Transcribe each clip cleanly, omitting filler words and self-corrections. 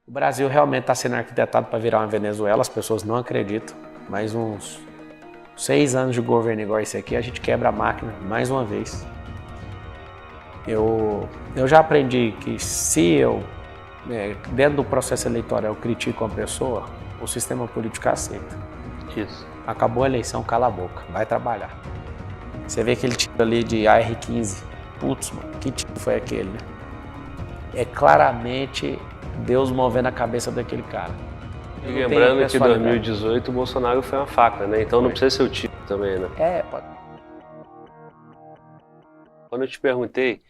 O Brasil realmente está sendo arquitetado para virar uma Venezuela, as pessoas não acreditam. Mais uns 6 anos de governo igual esse aqui, a gente quebra a máquina mais uma vez. Eu já aprendi que se eu, dentro do processo eleitoral, eu critico uma pessoa, o sistema político aceita. Isso. Acabou a eleição, cala a boca, vai trabalhar. Você vê aquele tiro ali de AR-15, putz, mano, que tiro foi aquele, né? É claramente Deus movendo a cabeça daquele cara. E lembrando que em 2018 o Bolsonaro foi uma faca, né? Então não precisa ser o tiro também, né? Pode. Quando eu te perguntei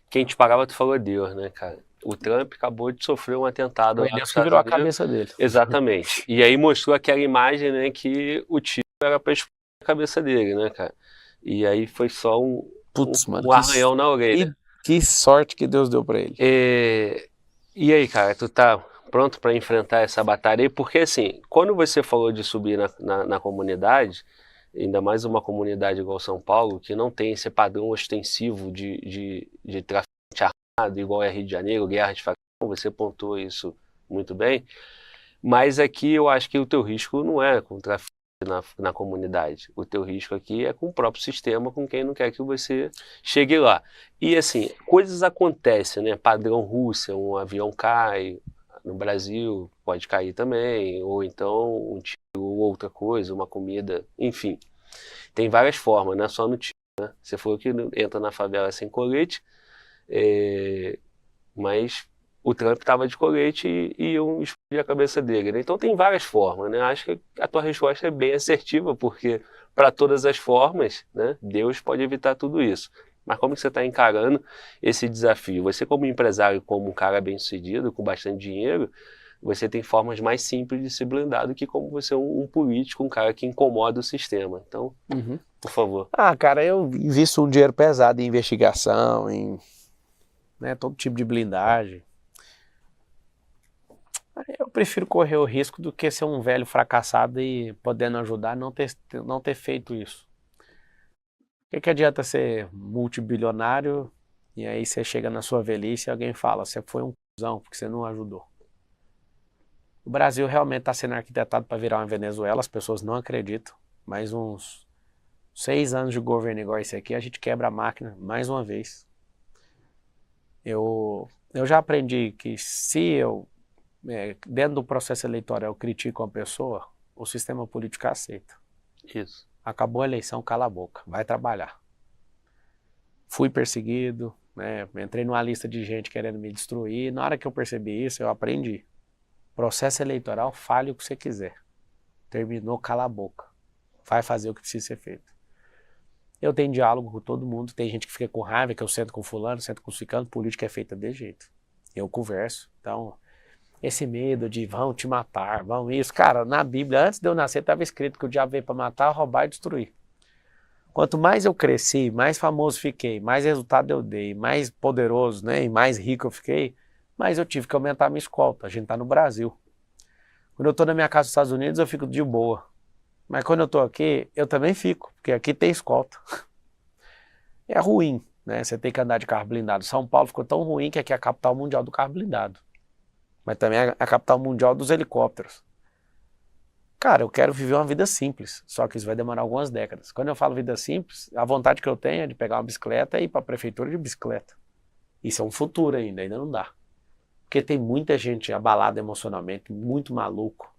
quem te pagava, tu falou Deus, né, cara? O Trump acabou de sofrer um atentado Foi Deus que virou a cabeça dele. Exatamente. E aí mostrou aquela imagem, né, que o tiro era pra explodir a cabeça dele, né, cara? E aí foi só um arranhão na orelha. Que sorte que Deus deu pra ele. E aí, cara, tu tá pronto pra enfrentar essa batalha aí? Porque assim, quando você falou de subir na comunidade, ainda mais uma comunidade igual São Paulo, que não tem esse padrão ostensivo de traficante armado, igual é Rio de Janeiro, guerra de facção, você pontuou isso muito bem, mas aqui eu acho que o teu risco não é com traficante na comunidade, o teu risco aqui é com o próprio sistema, com quem não quer que você chegue lá. E assim, coisas acontecem, né? Padrão Rússia, um avião cai, no Brasil pode cair também, ou então um tiro ou outra coisa, uma comida, enfim. Tem várias formas, não é só no tiro, né? Você falou que entra na favela sem colete, mas o Trump estava de colete e iam explodir a cabeça dele, né? Então tem várias formas, né? Acho que a tua resposta é bem assertiva, porque para todas as formas, né, Deus pode evitar tudo isso. Mas como que você está encarando esse desafio? Você como empresário, como um cara bem-sucedido, com bastante dinheiro, você tem formas mais simples de se blindar do que como você é um político, um cara que incomoda o sistema. Então, por favor. Cara, eu invisto um dinheiro pesado em investigação, em todo tipo de blindagem. Eu prefiro correr o risco do que ser um velho fracassado e podendo ajudar não ter feito isso. O que adianta ser multibilionário e aí você chega na sua velhice e alguém fala, você foi um cuzão porque você não ajudou. O Brasil realmente está sendo arquitetado para virar uma Venezuela, as pessoas não acreditam. Mais uns 6 anos de governo igual esse aqui, a gente quebra a máquina mais uma vez. Eu já aprendi que se eu, dentro do processo eleitoral, eu critico uma pessoa, o sistema político aceita. Isso. Acabou a eleição, cala a boca, vai trabalhar. Fui perseguido, entrei numa lista de gente querendo me destruir. Na hora que eu percebi isso, eu aprendi. Processo eleitoral, fale o que você quiser. Terminou, cala a boca. Vai fazer o que precisa ser feito. Eu tenho diálogo com todo mundo, tem gente que fica com raiva, que eu sento com fulano, sento com ciclano, política é feita de jeito. Eu converso. Então, esse medo de vão te matar, vão isso. Cara, na Bíblia, antes de eu nascer, estava escrito que o diabo veio para matar, roubar e destruir. Quanto mais eu cresci, mais famoso fiquei, mais resultado eu dei, mais poderoso, e mais rico eu fiquei, mais eu tive que aumentar a minha escolta. A gente está no Brasil. Quando eu estou na minha casa nos Estados Unidos, eu fico de boa. Mas quando eu estou aqui, eu também fico, porque aqui tem escolta. É ruim, você tem que andar de carro blindado. São Paulo ficou tão ruim que aqui é a capital mundial do carro blindado. Mas também é a capital mundial dos helicópteros. Cara, eu quero viver uma vida simples, só que isso vai demorar algumas décadas. Quando eu falo vida simples, a vontade que eu tenho é de pegar uma bicicleta e ir para a prefeitura de bicicleta. Isso é um futuro ainda não dá. Porque tem muita gente abalada emocionalmente, muito maluco.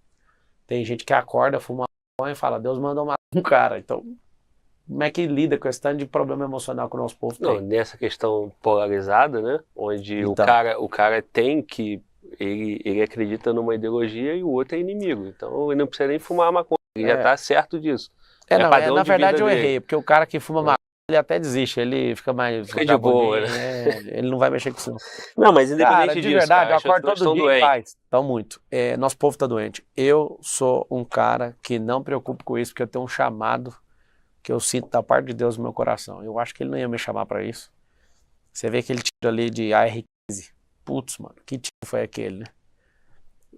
Tem gente que acorda, fuma e fala, Deus mandou matar um cara. Então, como é que lida com esse tanto de problema emocional que o nosso povo tem? Não, nessa questão polarizada, né? Onde então, o cara tem que... Ele acredita numa ideologia e o outro é inimigo. Então ele não precisa nem fumar maconha. Ele já tá certo disso. Na verdade eu errei, porque o cara que fuma maconha, ele até desiste, ele fica mais... Fica de boa, né? Ele não vai mexer com isso. Não, mas independente disso, de verdade, cara, eu acordo todo dia e faz. Então muito. Nosso povo tá doente. Eu sou um cara que não me preocupo com isso, porque eu tenho um chamado que eu sinto da parte de Deus no meu coração. Eu acho que ele não ia me chamar para isso. Você vê aquele tiro ali de AR-15. Putz, mano, que tiro foi aquele, né?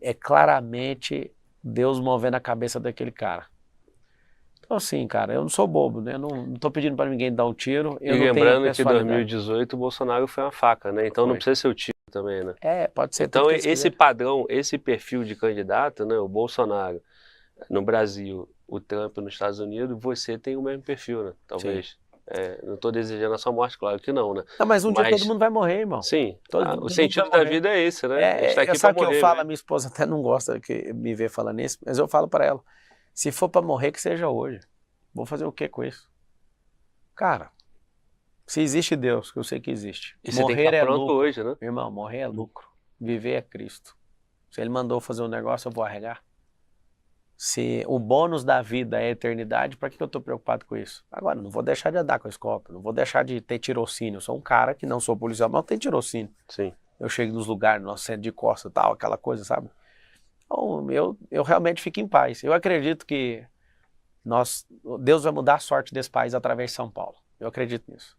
É claramente Deus movendo a cabeça daquele cara. Então assim, cara, eu não sou bobo, né? Eu não tô pedindo para ninguém dar um tiro. E lembrando que em 2018 o Bolsonaro foi uma faca, né? Então não precisa ser o tiro também, né? Pode ser. Então, esse padrão, esse perfil de candidato, né? O Bolsonaro no Brasil, o Trump nos Estados Unidos, você tem o mesmo perfil, né? Talvez. Não estou desejando a sua morte, claro que não, né? Não, mas dia todo mundo vai morrer, irmão. Sim, todo o sentido da vida é esse, né? A gente está aqui para sabe que morrer. Eu falo, a minha esposa até não gosta que me vê falando isso, mas eu falo para ela, se for para morrer, que seja hoje. Vou fazer o que com isso? Cara, se existe Deus, que eu sei que existe. E você tem que estar pronto lucro. Hoje, né? Irmão, morrer é lucro. Viver é Cristo. Se ele mandou fazer um negócio, eu vou arregar. Se o bônus da vida é a eternidade, para que eu estou preocupado com isso? Agora, não vou deixar de andar com a escolta, não vou deixar de ter tirocínio. Eu sou um cara que não sou policial, mas tem tirocínio. Sim. Eu chego nos lugares, no nosso centro de costa e tal, aquela coisa, sabe? Então, eu realmente fico em paz. Eu acredito que Deus vai mudar a sorte desse país através de São Paulo. Eu acredito nisso.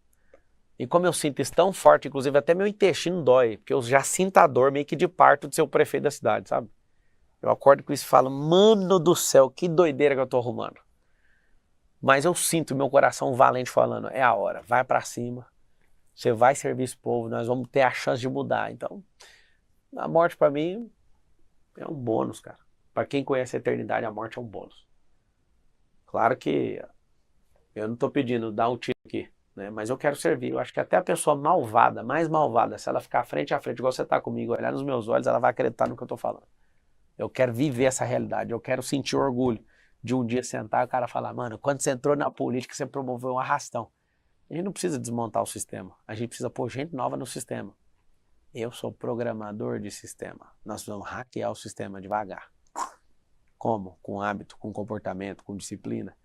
E como eu sinto isso tão forte, inclusive até meu intestino dói, porque eu já sinto a dor meio que de parto de ser o prefeito da cidade, sabe? Eu acordo com isso e falo, mano do céu, que doideira que eu tô arrumando. Mas eu sinto meu coração valente falando, é a hora, vai pra cima, você vai servir esse povo, nós vamos ter a chance de mudar. Então, a morte pra mim é um bônus, cara. Pra quem conhece a eternidade, a morte é um bônus. Claro que eu não tô pedindo dar um tiro aqui, né? Mas eu quero servir. Eu acho que até a pessoa malvada, mais malvada, se ela ficar frente a frente, igual você tá comigo, olhar nos meus olhos, ela vai acreditar no que eu tô falando. Eu quero viver essa realidade, eu quero sentir orgulho de um dia sentar e o cara falar, mano, quando você entrou na política, você promoveu um arrastão. A gente não precisa desmontar o sistema, a gente precisa pôr gente nova no sistema. Eu sou programador de sistema, nós vamos hackear o sistema devagar. Como? Com hábito, com comportamento, com disciplina,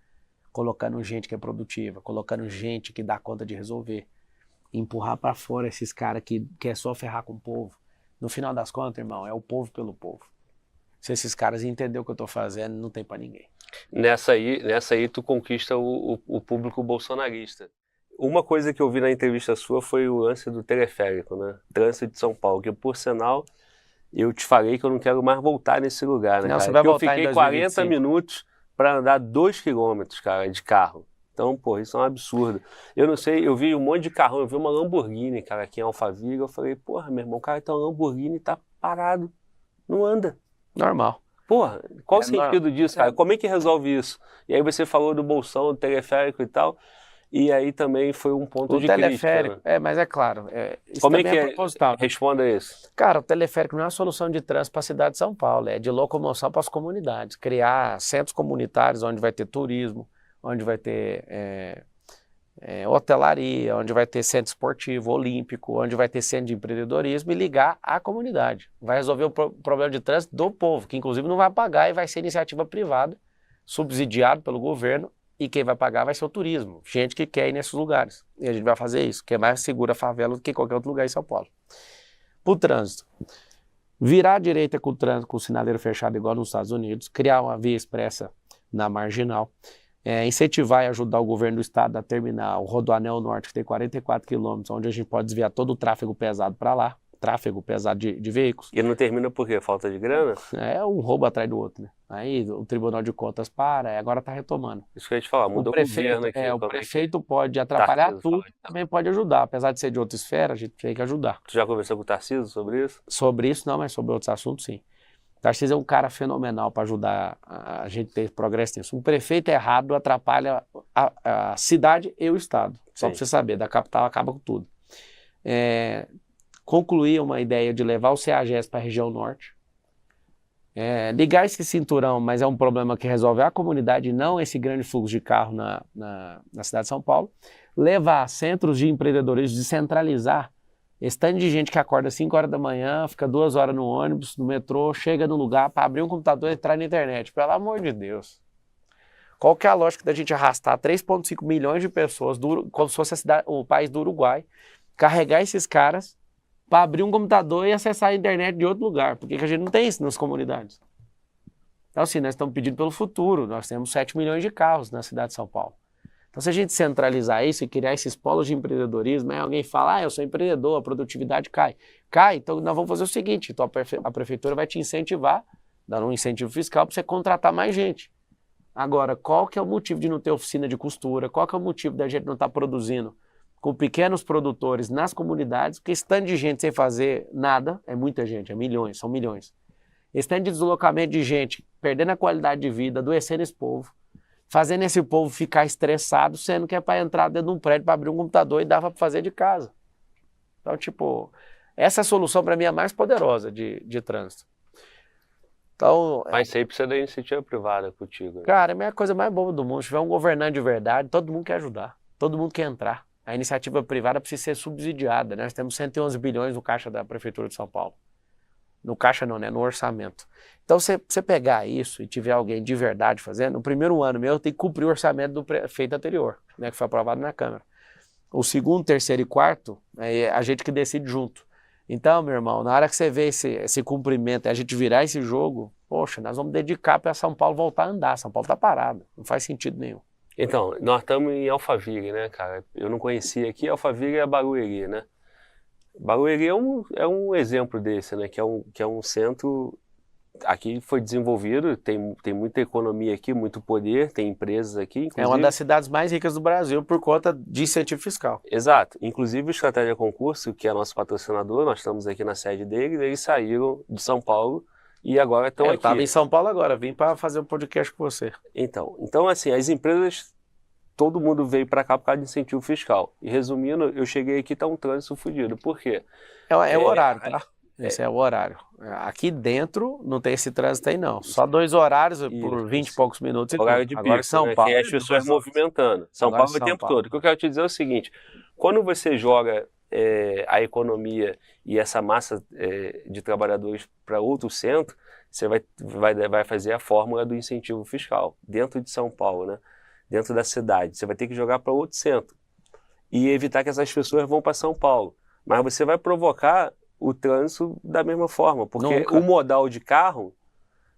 colocando gente que é produtiva, colocando gente que dá conta de resolver, empurrar para fora esses caras que quer só ferrar com o povo. No final das contas, irmão, é o povo pelo povo. Se esses caras entenderem o que eu tô fazendo, não tem pra ninguém. Nessa aí tu conquista o público bolsonarista. Uma coisa que eu vi na entrevista sua foi o lance do teleférico, né? Trânsito de São Paulo, que por sinal, eu te falei que eu não quero mais voltar nesse lugar, né, não, cara? Você vai Porque voltar eu fiquei 40 minutos para andar 2 quilômetros, cara, de carro. Então, pô, isso é um absurdo. Eu não sei, eu vi um monte de carrão, eu vi uma Lamborghini, cara, aqui em Alphaville, eu falei, porra, meu irmão, o cara tem uma Lamborghini e tá parado, não anda. Normal. Porra, qual o sentido disso, cara? Como é que resolve isso? E aí você falou do bolsão, do teleférico e tal, e aí também foi um ponto de teleférico, crítica, né? Mas é claro, isso como também é que proposital. Responda isso. Cara, o teleférico não é uma solução de trânsito para a cidade de São Paulo, é de locomoção para as comunidades. Criar centros comunitários onde vai ter turismo, onde vai ter hotelaria, onde vai ter centro esportivo, olímpico, onde vai ter centro de empreendedorismo e ligar à comunidade. Vai resolver o problema de trânsito do povo, que inclusive não vai pagar e vai ser iniciativa privada, subsidiado pelo governo, e quem vai pagar vai ser o turismo, gente que quer ir nesses lugares. E a gente vai fazer isso, que é mais segura a favela do que qualquer outro lugar em São Paulo. Para o trânsito, virar à direita com o trânsito, com o sinaleiro fechado igual nos Estados Unidos, criar uma via expressa na marginal, incentivar e ajudar o governo do estado a terminar o Rodoanel Norte, que tem 44 quilômetros, onde a gente pode desviar todo o tráfego pesado para lá, tráfego pesado de veículos. E não termina por quê? Falta de grana? É um roubo atrás do outro, né? Aí o Tribunal de Contas para, agora está retomando. Isso que eu ia te falar, mudou o governo aqui. O prefeito pode atrapalhar tudo, também pode ajudar. Apesar de ser de outra esfera, a gente tem que ajudar. Tu já conversou com o Tarcísio sobre isso? Sobre isso não, mas sobre outros assuntos sim. Tarcísio é um cara fenomenal para ajudar a gente ter progresso nisso. Um prefeito errado atrapalha a cidade e o estado. Só para você saber, da capital acaba com tudo. Concluir uma ideia de levar o CEAGES para a região norte. Ligar esse cinturão, mas é um problema que resolve a comunidade e não esse grande fluxo de carro na cidade de São Paulo. Levar centros de empreendedorismo, descentralizar. Esse tanto de gente que acorda às 5 horas da manhã, fica 2 horas no ônibus, no metrô, chega no lugar para abrir um computador e entrar na internet. Pelo amor de Deus. Qual que é a lógica da gente arrastar 3,5 milhões de pessoas, como se fosse o país do Uruguai, carregar esses caras para abrir um computador e acessar a internet de outro lugar? Por que a gente não tem isso nas comunidades? Então, assim, nós estamos pedindo pelo futuro. Nós temos 7 milhões de carros na cidade de São Paulo. Então, se a gente centralizar isso e criar esses polos de empreendedorismo, alguém fala, eu sou empreendedor, a produtividade cai. Cai, então nós vamos fazer o seguinte, então a prefeitura vai te incentivar, dando um incentivo fiscal para você contratar mais gente. Agora, qual que é o motivo de não ter oficina de costura? Qual que é o motivo da gente não estar produzindo com pequenos produtores nas comunidades, porque esse tanto de gente sem fazer nada, é muita gente, é milhões, são milhões. Esse tanto de deslocamento de gente, perdendo a qualidade de vida, adoecendo esse povo, fazendo esse povo ficar estressado, sendo que é para entrar dentro de um prédio, para abrir um computador e dava para fazer de casa. Então, tipo, essa solução para mim é a mais poderosa de trânsito. Então, Mas isso aí precisa da iniciativa privada contigo. Né? cara, é a coisa mais boba do mundo. Se tiver um governante de verdade, todo mundo quer ajudar, todo mundo quer entrar. A iniciativa privada precisa ser subsidiada, né? Nós temos 111 bilhões no caixa da Prefeitura de São Paulo. No caixa não, né? No orçamento. Então, se você pegar isso e tiver alguém de verdade fazendo, no primeiro ano meu, tem que cumprir o orçamento do prefeito anterior, né? Que foi aprovado na Câmara. O segundo, terceiro e quarto, é a gente que decide junto. Então, meu irmão, na hora que você vê esse cumprimento e a gente virar esse jogo, poxa, nós vamos dedicar para São Paulo voltar a andar. São Paulo tá parado, não faz sentido nenhum. Então, nós estamos em Alphaville, né, cara? Eu não conhecia aqui, Alphaville é Barueri, né? Barueri é um exemplo desse, né? Que é um centro, aqui foi desenvolvido, tem muita economia aqui, muito poder, tem empresas aqui, inclusive... É uma das cidades mais ricas do Brasil por conta de incentivo fiscal. Exato. Inclusive o Estratégia Concurso, que é nosso patrocinador, nós estamos aqui na sede deles, eles saíram de São Paulo e agora estão aqui. Eu estava em São Paulo agora, vim para fazer um podcast com você. Então assim, as empresas, todo mundo veio para cá por causa de incentivo fiscal. E resumindo, eu cheguei aqui e tá um trânsito fodido. Por quê? É o horário, tá? Esse é o horário. Aqui dentro não tem esse trânsito aí não. Só 2 horários por 20 e poucos minutos. Horário de pico, São Paulo. Que é as pessoas movimentando. São Paulo é o tempo todo. O que eu quero te dizer é o seguinte, quando você joga a economia e essa massa de trabalhadores para outro centro, você vai fazer a fórmula do incentivo fiscal dentro de São Paulo, né? Dentro da cidade. Você vai ter que jogar para outro centro e evitar que essas pessoas vão para São Paulo. Mas você vai provocar o trânsito da mesma forma, porque Nunca. o modal de carro,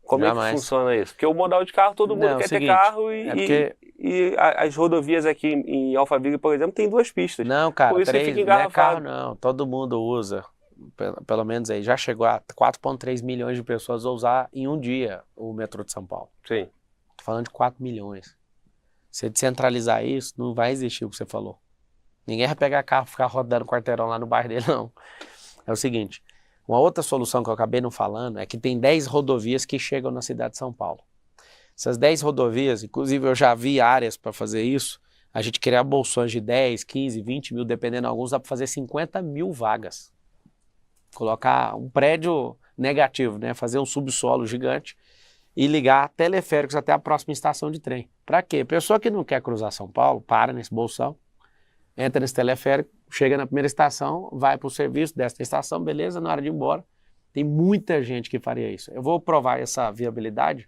como Jamais. é que funciona isso? Porque o modal de carro, todo mundo quer ter carro e as rodovias aqui em Alphaville, por exemplo, tem 2 pistas. Não, cara, por isso 3, você fica não é engarrafado. carro não, todo mundo usa, pelo menos aí, já chegou a 4,3 milhões de pessoas a usar em um dia o metrô de São Paulo. Sim. Tô falando de 4 milhões. Se descentralizar isso, não vai existir o que você falou. Ninguém vai pegar carro e ficar rodando quarteirão lá no bairro dele, não. É o seguinte, uma outra solução que eu acabei não falando é que tem 10 rodovias que chegam na cidade de São Paulo. Essas 10 rodovias, inclusive eu já vi áreas para fazer isso, a gente criar bolsões de 10, 15, 20 mil, dependendo de alguns, dá para fazer 50 mil vagas. Colocar um prédio negativo, né? Fazer um subsolo gigante e ligar teleféricos até a próxima estação de trem. Para quê? Pessoa que não quer cruzar São Paulo, para nesse bolsão, entra nesse teleférico, chega na primeira estação, vai para o serviço dessa estação, beleza, na hora de ir embora. Tem muita gente que faria isso. Eu vou provar essa viabilidade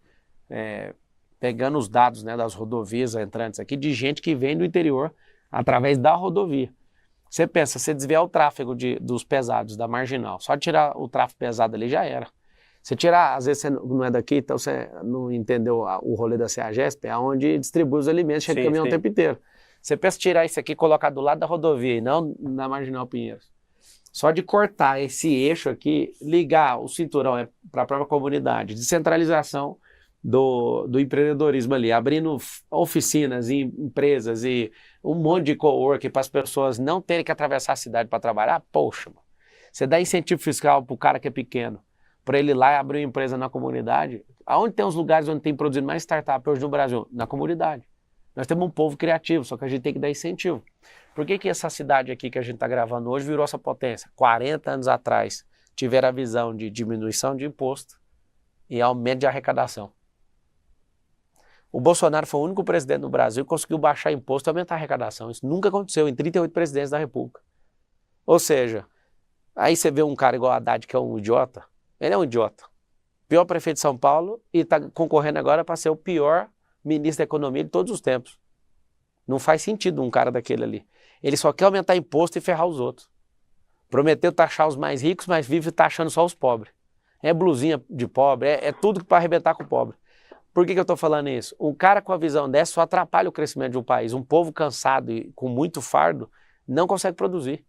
pegando os dados, né, das rodovias entrantes aqui, de gente que vem do interior através da rodovia. Você pensa, você desviar o tráfego dos pesados, da marginal, só tirar o tráfego pesado ali já era. Você tirar, às vezes você não é daqui, então você não entendeu o rolê da CEAGESP, é onde distribui os alimentos, chega de caminhão o tempo inteiro. Você pensa tirar isso aqui e colocar do lado da rodovia e não na Marginal Pinheiros. Só de cortar esse eixo aqui, ligar o cinturão para a própria comunidade, descentralização do empreendedorismo ali, abrindo oficinas e empresas e um monte de coworking para as pessoas não terem que atravessar a cidade para trabalhar, poxa, mano. Você dá incentivo fiscal para o cara que é pequeno, para ele ir lá e abrir uma empresa na comunidade. Aonde tem os lugares onde tem produzido mais startup hoje no Brasil? Na comunidade. Nós temos um povo criativo, só que a gente tem que dar incentivo. Por que essa cidade aqui que a gente está gravando hoje virou essa potência? 40 anos atrás tiveram a visão de diminuição de imposto e aumento de arrecadação. O Bolsonaro foi o único presidente do Brasil que conseguiu baixar imposto e aumentar a arrecadação. Isso nunca aconteceu em 38 presidentes da República. Ou seja, aí você vê um cara igual a Haddad, que é um idiota. Ele é um idiota. Pior prefeito de São Paulo e está concorrendo agora para ser o pior ministro da Economia de todos os tempos. Não faz sentido um cara daquele ali. Ele só quer aumentar imposto e ferrar os outros. Prometeu taxar os mais ricos, mas vive taxando só os pobres. É blusinha de pobre, é tudo para arrebentar com o pobre. Por que eu estou falando isso? Um cara com a visão dessa só atrapalha o crescimento de um país. Um povo cansado e com muito fardo não consegue produzir.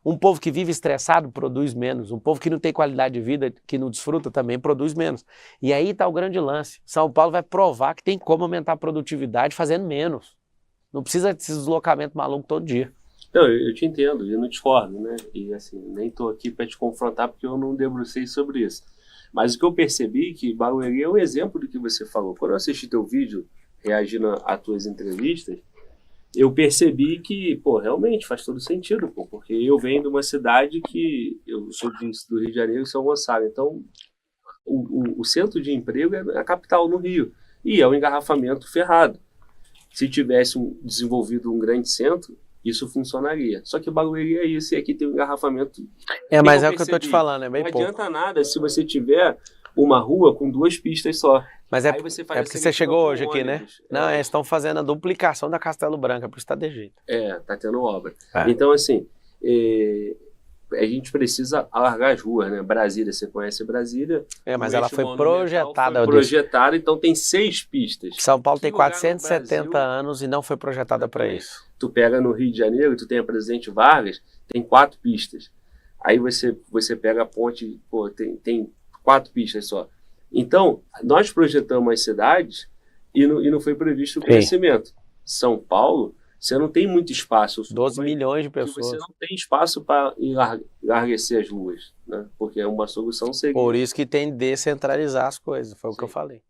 Um povo que vive estressado produz menos. Um povo que não tem qualidade de vida, que não desfruta também, produz menos. E aí está o grande lance. São Paulo vai provar que tem como aumentar a produtividade fazendo menos. Não precisa desse deslocamento maluco todo dia. Não, eu te entendo, eu não discordo, né? E assim, nem estou aqui para te confrontar porque eu não debrucei sobre isso. Mas o que eu percebi que Barueri é um exemplo do que você falou. Quando eu assisti teu vídeo reagindo às tuas entrevistas, eu percebi que, pô, realmente faz todo sentido, pô, porque eu venho de uma cidade que eu sou do Rio de Janeiro, São Gonçalo, então o centro de emprego é a capital no Rio e é um engarrafamento ferrado. Se tivesse desenvolvido um grande centro, isso funcionaria. Só que Barueri é isso, e aqui tem um engarrafamento. Mas é o que eu tô te falando, é bem pouco. Não adianta nada se você tiver uma rua com 2 pistas só. Mas aí você faz porque você chegou hoje aqui, né? Não, eles estão fazendo a duplicação da Castelo Branco, por isso tá de jeito. Tá tendo obra. Então, assim, a gente precisa alargar as ruas, né? Brasília, você conhece Brasília? Mas ela foi projetada. Foi projetada, então tem 6 pistas. São Paulo tem 470 anos e não foi projetada para isso. Tu pega no Rio de Janeiro, tu tem a Presidente Vargas, tem 4 pistas. Aí você pega a ponte, pô, tem 4 pistas só. Então, nós projetamos as cidades e não foi previsto o crescimento. São Paulo, você não tem muito espaço. 12 milhões de pessoas. Você não tem espaço para enlarguecer as ruas, né? Porque uma solução seria... Por isso que tem de descentralizar as coisas, foi o que eu falei.